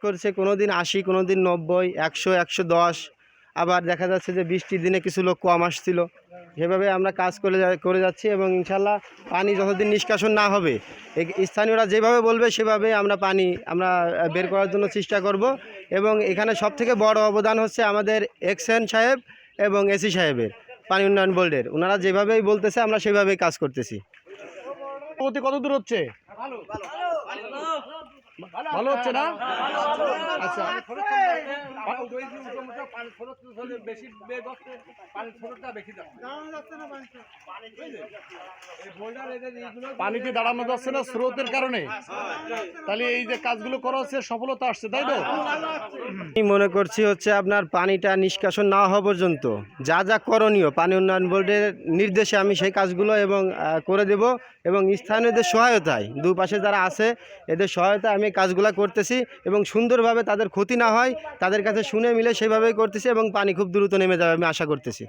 করছে, কোনো দিন 80, কোনো দিন 90, 100, 110। আবার দেখা যাচ্ছে যে বৃষ্টির দিনে কিছু লোক কম আসছিল। সেভাবে আমরা কাজ করে যাচ্ছি এবং ইনশাল্লাহ পানি যতদিন নিষ্কাশন না হবে, স্থানীয়রা যেভাবে বলবে সেভাবে আমরা পানি বের করার জন্য চেষ্টা করব। এবং এখানে সবথেকে বড় অবদান হচ্ছে আমাদের এক্সএন সাহেব এবং এসি সাহেবের, পানি উন্নয়ন বোর্ডের। ওনারা যেভাবেই বলতেছে আমরা সেভাবেই কাজ করতেছি। কত দূর হচ্ছে? ভালো হচ্ছে না? আচ্ছা, পানিতে দাঁড়ানো যাচ্ছে না স্রোতের কারণে। তাহলে এই যে কাজগুলো করা হচ্ছে সফলতা আসছে, তাই তো? আমি মনে করছি হচ্ছে আপনার পানিটা নিষ্কাশন না হওয়া পর্যন্ত যা যা করণীয় পানি উন্নয়ন বোর্ডের নির্দেশে আমি সেই কাজগুলো করে দেব। এবং স্থানীয়দের সহায়তায়, দুপাশে যারা আছে এদের সহায়তায় আমি কাজগুলো করতেছি এবং সুন্দরভাবে তাদের ক্ষতি না হয় তাদের কাছে শুনে মিলে সেভাবেই করতেছি এবং পানি খুব দ্রুত নেমে যাবে আমি আশা করতেছি।